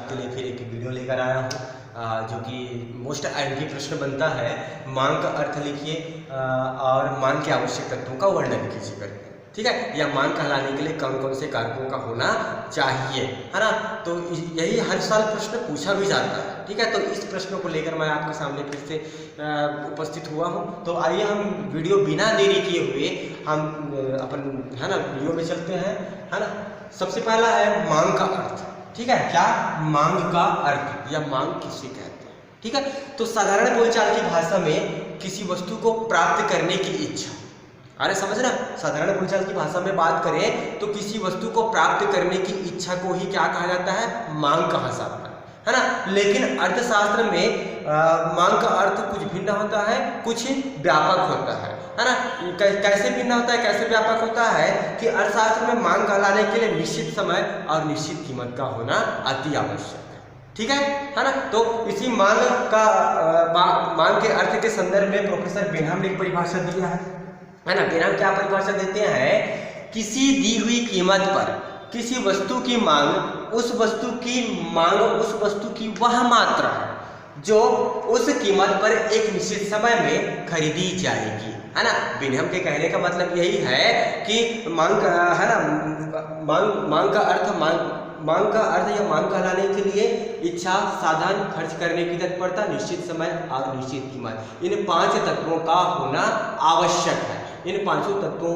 आपके लिए फिर एक वीडियो लेकर आया हूँ जो कि मोस्ट आइडियल प्रश्न बनता है, मांग का अर्थ लिखिए और मांग के आवश्यक तत्वों का वर्णन कीजिए करके, ठीक है। या मांग कहलाने के लिए कौन कौन से कारकों का होना चाहिए, है ना। तो यही हर साल प्रश्न पूछा भी जाता है, ठीक है। तो इस प्रश्न को लेकर मैं आपके सामने फिर से उपस्थित हुआ हूँ। तो आइए हम वीडियो बिना देरी किए हुए हम अपन, है ना, वीडियो में चलते हैं, है ना। सबसे पहला है मांग का अर्थ, ठीक है। क्या मांग का अर्थ या मांग किसे कहते हैं, ठीक है। तो साधारण बोलचाल की भाषा में किसी वस्तु को प्राप्त करने की इच्छा, अरे समझना, साधारण बोलचाल की भाषा में बात करें तो किसी वस्तु को प्राप्त करने की इच्छा को ही क्या कहा जाता है, मांग कहा जाता है ना। लेकिन अर्थशास्त्र में मांग का अर्थ कुछ भिन्न होता है, कुछ व्यापक होता है ना। कैसे भिन्न होता है, कैसे व्यापक होता है कि अर्थशास्त्र में मांग कहलाने के लिए निश्चित समय और निश्चित कीमत का होना अति आवश्यक है, ठीक है ना। तो इसी मांग के अर्थ के संदर्भ में प्रोफेसर बेनहम ने एक परिभाषा दिया है ना। बेनहम क्या परिभाषा देते हैं, किसी दी हुई कीमत पर किसी वस्तु की मांग उस वस्तु की वह मात्रा जो उस कीमत पर एक निश्चित समय में खरीदी जाएगी, है ना। बेनहम के कहने का मतलब यही है कि मांग, है ना, मांग का अर्थ या मांग कहलाने के लिए इच्छा, साधन, खर्च करने की तत्परता, निश्चित समय और निश्चित कीमत, इन 5 तत्वों का होना आवश्यक है। इन 5 तत्वों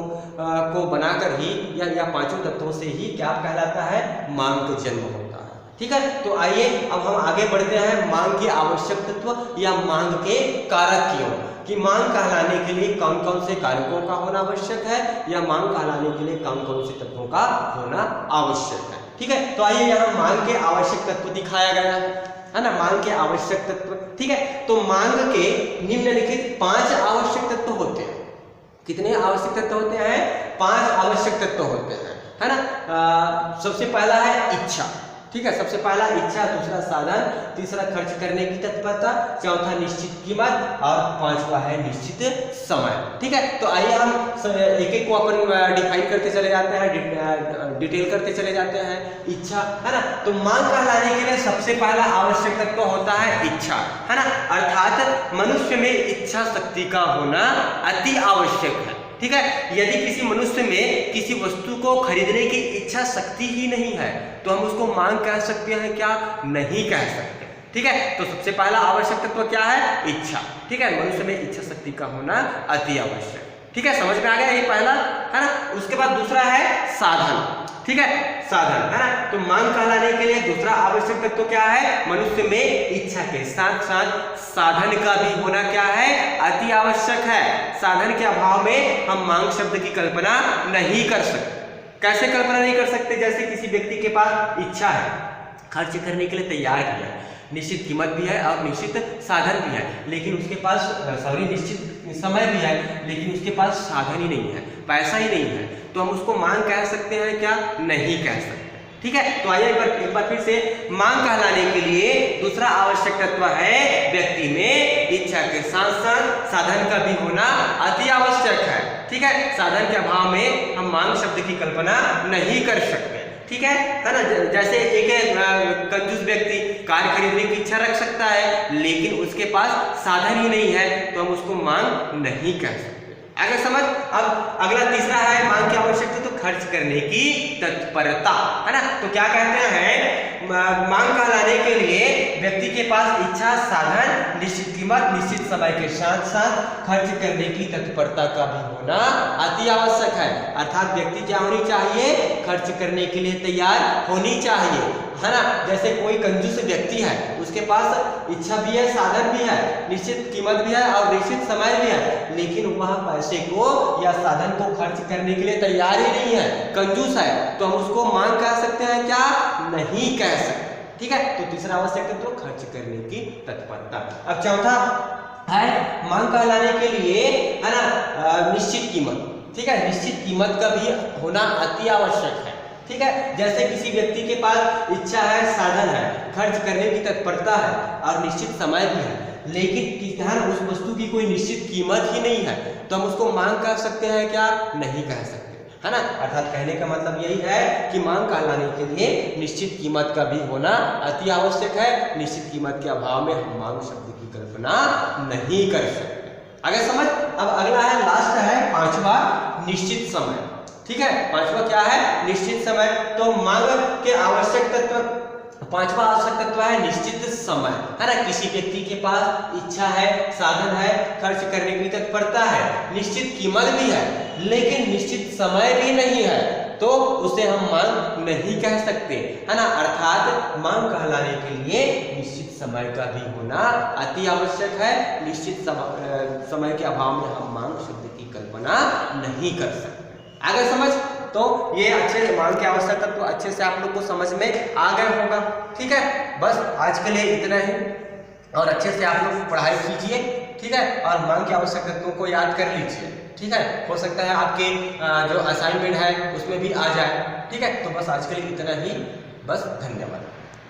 को बनाकर ही या 5 तत्वों से ही क्या कहलाता है, मांग का जन्म होता है, ठीक है। तो आइए अब हम आगे बढ़ते हैं मांग के आवश्यक तत्व या मांग के कारक की ओर, कि मांग कहलाने के लिए कौन कौन से कारकों का होना आवश्यक है या मांग कहलाने के लिए कौन कौन से तत्वों का होना आवश्यक है, ठीक है। तो आइए यहाँ मांग के आवश्यक तत्व दिखाया गया है ना, मांग के आवश्यक तत्व, ठीक है। तो मांग के निम्नलिखित 5 आवश्यक तत्व होते हैं। कितने आवश्यक तत्व होते हैं, 5 आवश्यक तत्व होते हैं, है ना। सबसे पहला है इच्छा, ठीक है। सबसे पहला इच्छा, दूसरा साधन, तीसरा खर्च करने की तत्परता, चौथा निश्चित कीमत और 5वां है निश्चित समय, ठीक है। तो आइए हम एक एक को अपन डिफाइन करते चले जाते हैं, डिटेल करते चले जाते हैं। इच्छा, है ना। तो मांग कहलाने के लिए सबसे पहला आवश्यक तत्व होता है इच्छा, है ना। अर्थात मनुष्य में इच्छा शक्ति का होना अति आवश्यक है, ठीक है। यदि किसी मनुष्य में किसी वस्तु को खरीदने की इच्छा शक्ति ही नहीं है तो हम उसको मांग कह सकते हैं क्या, नहीं कह सकते, ठीक है। तो सबसे पहला आवश्यक तत्व क्या है, इच्छा, ठीक है। मनुष्य में इच्छा शक्ति का होना अति आवश्यक, ठीक है। समझ में आ गया ये पहला, है ना। उसके बाद दूसरा है साधन, ठीक है, साधन, है ना। तो मांग कहलाने के लिए दूसरा आवश्यक तत्व क्या है, मनुष्य में इच्छा के साथ साथ साधन का भी होना क्या है, अति आवश्यक है। साधन के अभाव में हम मांग शब्द की कल्पना नहीं कर सकते। कैसे कल्पना नहीं कर सकते, जैसे किसी व्यक्ति के पास इच्छा है, खर्च करने के लिए तैयार भी है, निश्चित कीमत भी है और निश्चित साधन भी है, लेकिन उसके पास निश्चित समय भी है, लेकिन उसके पास साधन ही नहीं है, पैसा ही नहीं है, तो हम उसको मांग कह सकते हैं क्या, नहीं कह सकते, ठीक है। तो आइए एक बार फिर से, मांग कहलाने के लिए दूसरा आवश्यक तत्व है व्यक्ति में इच्छा के साथ साथ साधन का भी होना अति आवश्यक है, ठीक है। साधन के अभाव में हम मांग शब्द की कल्पना नहीं कर सकते, ठीक है ना। जैसे एक कंजूस व्यक्ति कार खरीदने की इच्छा रख सकता है लेकिन उसके पास साधन ही नहीं है तो हम उसको मांग नहीं कह सकते। अगर समझ। अब अगला तीसरा है मांग की आवश्यकता, तो खर्च करने की तत्परता, है ना। तो क्या कहते हैं, मांग कहलाने के लिए व्यक्ति के पास इच्छा, साधन, निश्चित कीमत, निश्चित समय के साथ साथ खर्च करने की तत्परता का भी होना अति आवश्यक है। अर्थात व्यक्ति क्या होनी चाहिए, खर्च करने के लिए तैयार होनी चाहिए, है ना। जैसे कोई कंजूस व्यक्ति है, उसके पास इच्छा भी है, साधन भी है, निश्चित कीमत भी है और निश्चित समय भी है, लेकिन वह पैसे को या साधन को खर्च करने के लिए तैयार ही नहीं है, कंजूस है, तो हम उसको मांग कह सकते हैं क्या, नहीं कह सकते, ठीक है। तो तीसरा आवश्यक तत्व तो खर्च करने की तत्परता। अब चौथा है मांग कहलाने के लिए, है ना, निश्चित कीमत, ठीक है। निश्चित कीमत का भी होना अति आवश्यक है, ठीक है। जैसे किसी व्यक्ति के पास इच्छा है, साधन है, खर्च करने की तत्परता है और निश्चित समय भी है, लेकिन उस वस्तु की कोई निश्चित कीमत ही नहीं है, तो हम उसको मांग कह सकते हैं क्या, नहीं कह सकते। है ना। अर्थात कहने का मतलब यही है कि मांग कहलाने के लिए निश्चित कीमत का भी होना अति आवश्यक है। निश्चित कीमत के अभाव में हम मांग शब्द की कल्पना नहीं कर सकते। आगे समझ। अब अगला है, लास्ट है पांचवा, निश्चित समय। ठीक है, पांचवा क्या है, निश्चित समय। तो मांग के आवश्यक तत्व, पांचवा आवश्यक तत्व है निश्चित समय, है ना। किसी व्यक्ति के पास इच्छा है, साधन है, खर्च करने की तत्परता है, निश्चित कीमत भी है, लेकिन निश्चित समय भी नहीं है, तो उसे हम मांग नहीं कह सकते, है ना। अर्थात मांग कहलाने के लिए निश्चित समय का भी होना अति आवश्यक है। निश्चित समय के अभाव में हम मांग शब्द की कल्पना नहीं कर सकते। आगे समझ। तो ये अच्छे मांग के आवश्यक तत्व अच्छे से आप लोग को समझ में आ गए होगा। ठीक है, बस आज के लिए इतना ही, और अच्छे से आप लोग पढ़ाई कीजिए। ठीक है, और मांग के आवश्यक तत्वों को याद कर लीजिए। ठीक है, हो सकता है आपके जो असाइनमेंट है उसमें भी आ जाए। ठीक है, तो बस आज के लिए इतना ही, बस धन्यवाद।